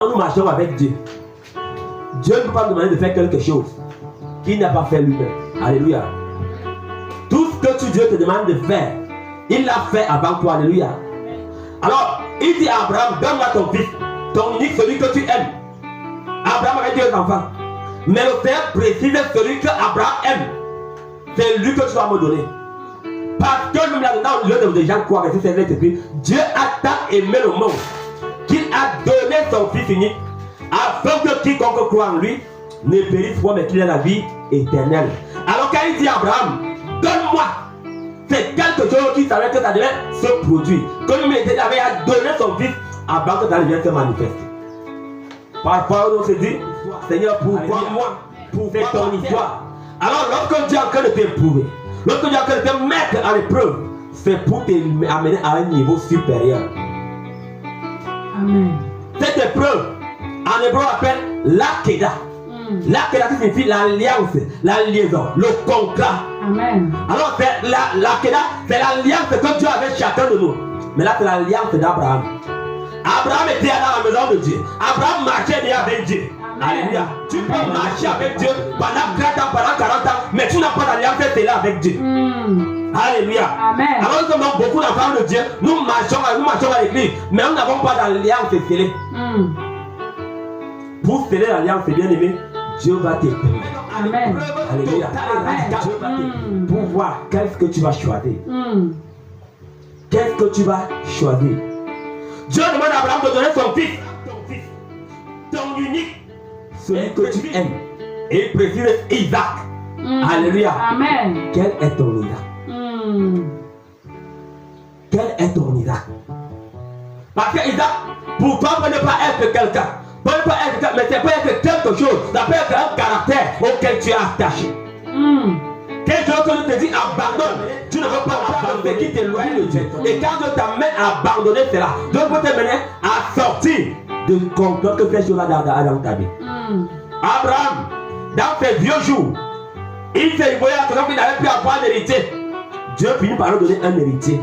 Nous marchons avec Dieu. Dieu ne peut pas nous demander de faire quelque chose qu'il n'a pas fait lui-même. Alléluia. Tout ce que Dieu te demande de faire, il l'a fait avant toi. Alléluia. Alors, il dit à Abraham, donne-moi ton fils, ton unique, celui que tu aimes. Abraham avait 2 enfants. Mais le Père précise celui que Abraham aime. C'est lui que tu vas me donner. Parce que nous l'avons dans le lieu de gens croient, c'est écrit. Dieu a tant aimé le monde qu'il a donné son fils unique, afin que quiconque croit en lui ne périsse point, mais qu'il ait la vie éternelle. Alors quand il dit à Abraham, donne-moi, c'est quelque chose qui savait que ça devait se produire. Comme il avait donné son fils avant que ça devienne se manifester. Parfois on se dit, Seigneur, pourquoi moi? C'est ton histoire. Alors lorsque Dieu est en train de t'éprouver, lorsque Dieu est en train de te mettre à l'épreuve, c'est pour t'amener à un niveau supérieur. Amen. Cette épreuve, en hébreu, on appelle l'Akeda. L'Akeda signifie l'alliance, la liaison, le contrat. Amen. Alors, l'Akeda, c'est l'alliance que Dieu avait chacun de nous. Mais là, c'est l'alliance d'Abraham. Abraham était dans la maison de Dieu. Abraham marchait déjà avec Dieu. Alléluia. Tu peux marcher avec Dieu pendant 30 ans, pendant 40 ans, mais tu n'as pas d'alliance là avec Dieu. Alléluia. Amen. Alors nous avons beaucoup d'enfants de Dieu. Nous marchons à l'église, mais nous n'avons pas d'alliance scellée. Pour sceller l'alliance, bien aimé, Dieu va t'aider. Amen. Alléluia. Dieu va t'aider pour voir qu'est-ce que tu vas choisir. Qu'est-ce que tu vas choisir? Dieu demande à Abraham de donner son fils, ton unique, celui que tu aimes. Et il précise Isaac. Alléluia. Amen. Quel est ton Isaac? Quel est ton Isaac? Parce que Isaac, pour toi, peut ne pas être quelqu'un. Peut ne pas être quelqu'un, mais c'est pas être quelque chose. Ça peut être un caractère auquel tu es attaché. Quelque chose que tu te dis abandonne. Tu ne veux pas abandonner, qui t'éloigne de Dieu. Et quand Dieu t'amène à abandonner cela, Dieu peut t'amener à sortir de comprendre que ces choses-là dans ta vie. Abraham, dans ses vieux jours, il s'est voyé à qu'il n'avait plus avoir d'héritier. Dieu finit par lui donner un héritier.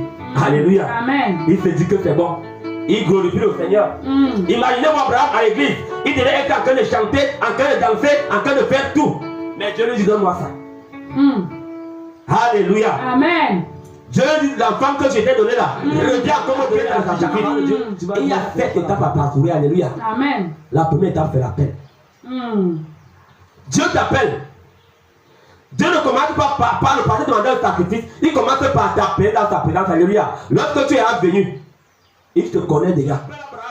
Alléluia. Amen. Il se dit que c'est bon. Il glorifie le Seigneur. Imaginez-moi Abraham à l'église. Il devait être en train de chanter, en train de danser, en train de faire tout. Mais Dieu lui dit donne-moi ça. Alléluia. Amen. Dieu dit l'enfant que je t'ai donné là. Regarde comment Dieu est dans sa sacrifice. Il y a 7 étapes à parcourir. Alléluia. Amen. La première étape, c'est l'appel. Dieu t'appelle. Dieu ne commence pas par le passé demander un sacrifice. Il commence par t'appeler dans sa présence. Alléluia. Lorsque tu es venu, il te connaît déjà.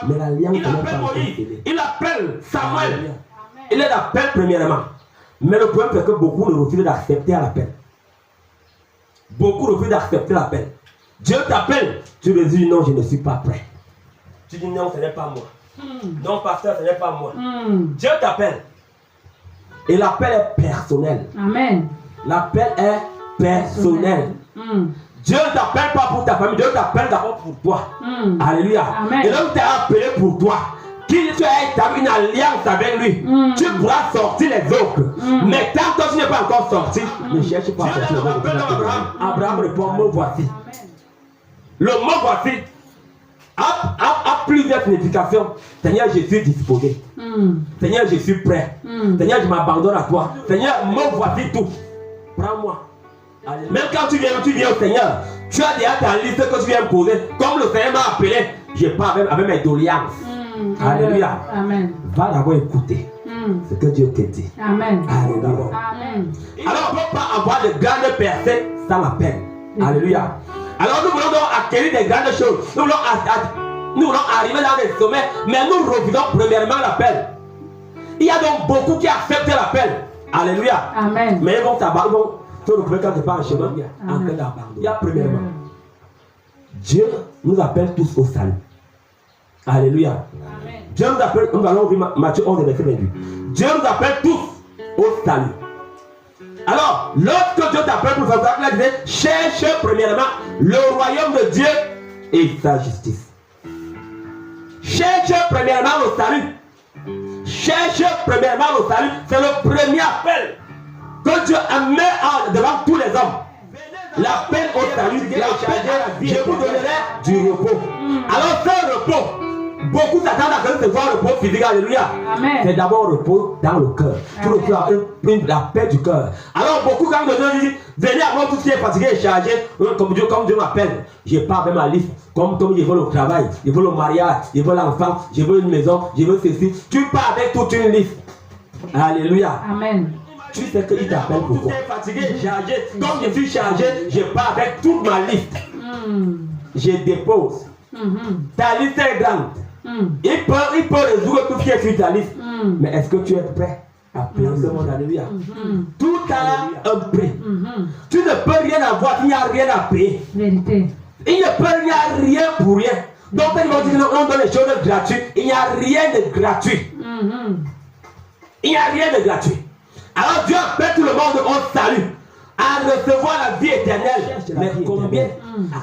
Mais l'alliance n'est pas encore scellée. Il appelle Samuel. Il l'appelle premièrement. Mais le problème c'est que beaucoup ne refusent d'accepter l'appel. Beaucoup refusent d'accepter l'appel. Dieu t'appelle. Tu lui dis non, je ne suis pas prêt. Tu dis non, ce n'est pas moi. Non, pasteur, ce n'est pas moi. Dieu t'appelle. Et l'appel est personnel. Amen. L'appel est personnel. Dieu ne t'appelle pas pour ta famille, Dieu t'appelle d'abord pour toi. Alléluia. Amen. Et donc tu es appelé pour toi. Qu'il tu as établi une alliance avec lui, tu pourras sortir les autres. Mais tant que tu n'es pas encore sorti, ne cherche pas à sortir les autres. Abraham répond, me voici. Le mot voici a plusieurs significations. Seigneur, je suis disposé. Seigneur, je suis prêt. Seigneur, je m'abandonne à toi. Seigneur, me voici tout. Prends-moi. Même quand tu viens au Seigneur, tu as déjà ta liste que tu viens poser. Comme le Seigneur m'a appelé, je pars avec mes doléances. Alléluia. Amen. Va d'abord écouter ce que Dieu te dit. Amen. Alléluia. Amen. Alors on ne peut pas avoir de grandes personnes sans la peine. Alléluia. Alors nous voulons donc acquérir des grandes choses. Nous voulons arriver dans les sommets, mais nous refusons premièrement l'appel. Il y a donc beaucoup qui acceptent l'appel. Alléluia. Amen. Mais ils vont s'abandonner. Quand tu pars en chemin, en train d'abandonner. Il y a premièrement, Dieu nous appelle tous au salut. Alléluia. Amen. Dieu nous appelle, nous allons ouvrir Matthieu 11, verset 28. Dieu nous appelle tous au salut. Alors, lorsque Dieu t'appelle pour faire ça, il disait, cherche premièrement le royaume de Dieu et sa justice. Cherche premièrement le salut. Cherche premièrement le salut. C'est le premier appel que Dieu a mis devant tous les hommes. L'appel au salut, je vous donnerai du repos. Alors ce repos Beaucoup s'attendent à recevoir le repos physique. Alléluia. C'est d'abord le repos dans le cœur. Tu reçois la paix du cœur. Alors beaucoup quand Dieu dit, venez à moi tout ce qui est fatigué et chargé, comme Dieu m'appelle. Je pars avec ma liste. Comme je veux le travail, je veux le mariage, je veux l'enfant, je veux une maison, je veux ceci. Tu pars avec toute une liste. Alléluia. Amen. Tu sais qu'il t'appelle pourquoi. Je suis fatigué, chargé. Comme je suis chargé, je pars avec toute ma liste. Je dépose. Ta liste est grande. Il peut résoudre tout ce qui est sur ta liste. Mais est-ce que tu es prêt à payer ce monde? Alléluia. Tout a un prix. Tu ne peux rien avoir, il n'y a rien à payer. Vérité. Il ne peut rien pour rien. Donc, quand ils vont dire qu'on donne les choses gratuites, il n'y a rien de gratuit. Il n'y a rien de gratuit. Alors Dieu appelle tout le monde au salut, à recevoir la vie éternelle. Mais combien?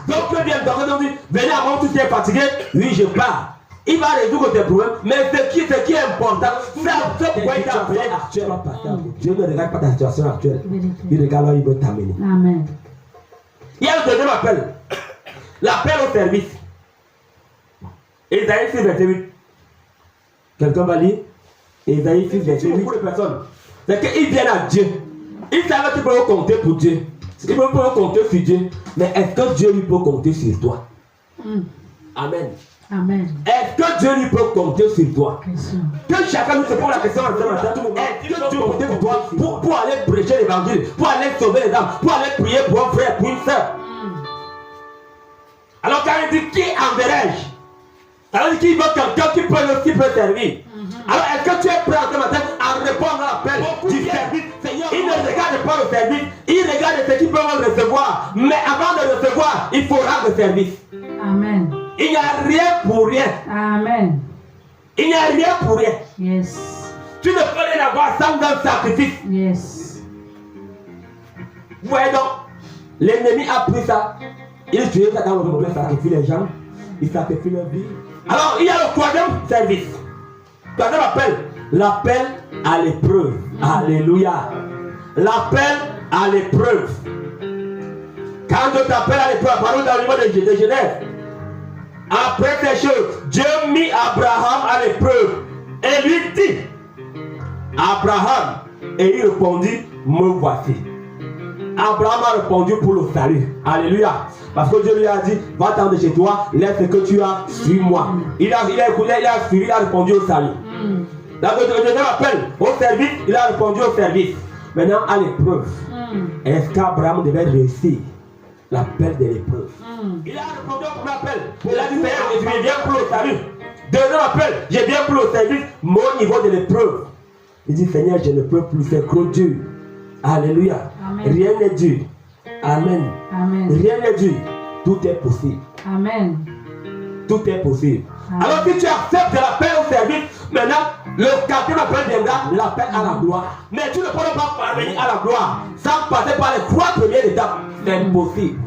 Donc Dieu vient donc dire, venez à moi, tout est fatigué. Oui, je pars. Il va résoudre tes problèmes. Mais ce qui est important, c'est pourquoi il t'a appelé actuellement. Dieu ne regarde pas ta situation actuelle. Il regarde là où il veut t'amener. Amen. Il y a le deuxième appel. L'appel au service. Ésaïe 6, verset 8. Quelqu'un va lire? Ésaïe 6, verset 8. Beaucoup de personnes. C'est qu'ils viennent à Dieu. Ils savent qu'ils peuvent compter pour Dieu. Ils peuvent compter sur Dieu. Mais est-ce que Dieu lui peut compter sur toi? Amen. Amen. Est-ce que Dieu lui peut compter sur toi? Question. Que chacun nous se pose la question en ce matin. Est-ce que Dieu peut compter sur toi pour aller prêcher l'évangile, pour aller sauver les âmes, pour aller prier pour un frère, pour une soeur? Alors quand il dit qui enverrai-je? Alors il dit qu'il veut quelqu'un qui peut servir. Alors est-ce que tu es prêt en ce matin à répondre à l'appel du service? Il ne regarde pas le service, il regarde ce qu'il peut recevoir. Mais avant de recevoir, il faut rendre le service. Amen. Il n'y a rien pour rien. Amen. Il n'y a rien pour rien. Yes. Tu ne peux rien avoir sans un sacrifice. Yes. Vous voyez donc, l'ennemi a pris ça. Il tuait ça dans le monde, il sacrifie les gens, il sacrifie leur vie. Alors il y a le troisième service. Troisième appel. L'appel à l'épreuve. Alléluia. L'appel à l'épreuve. Quand Dieu t'appelle à l'épreuve, parlons dans le livre de Genèse. Après ces choses, Dieu mit Abraham à l'épreuve et lui dit, Abraham, et il répondit, me voici. Abraham a répondu pour le salut. Alléluia. Parce que Dieu lui a dit, va-t'en de chez toi, laisse ce que tu as, suis-moi. Il a écouté, il a répondu au salut. Le deuxième appel au service, il a répondu au service. Maintenant, à l'épreuve, est-ce qu'Abraham devait réussir l'appel de l'épreuve? Il a répondu au premier appel. Il a dit, Seigneur, je viens pour le salut. Deuxième appel, je viens pour le service, mais au niveau de l'épreuve. Il dit, Seigneur, je ne peux plus, c'est trop dur. Alléluia. Amen. Rien n'est dur. Amen. Amen. Rien n'est dur. Tout est possible. Amen. Tout est possible. Amen. Alors si tu acceptes l'appel au service, maintenant, le quatrième appel viendra, l'appel à la gloire. Mais tu ne peux pas parvenir à la gloire sans passer par les 3 premières étapes. C'est impossible.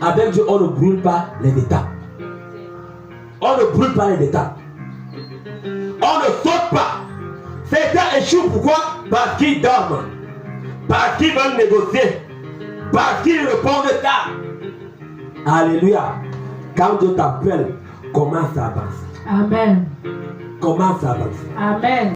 Avec Dieu, on ne brûle pas les étapes. On ne brûle pas les étapes. On ne saute pas. Certains échouent, pourquoi? Parce qu'ils dorment. Parce qu'ils veulent négocier. Parce qu'ils répondent tard. Alléluia. Quand Dieu t'appelle, commence à avancer. Amen. Commence à avancer. Amen.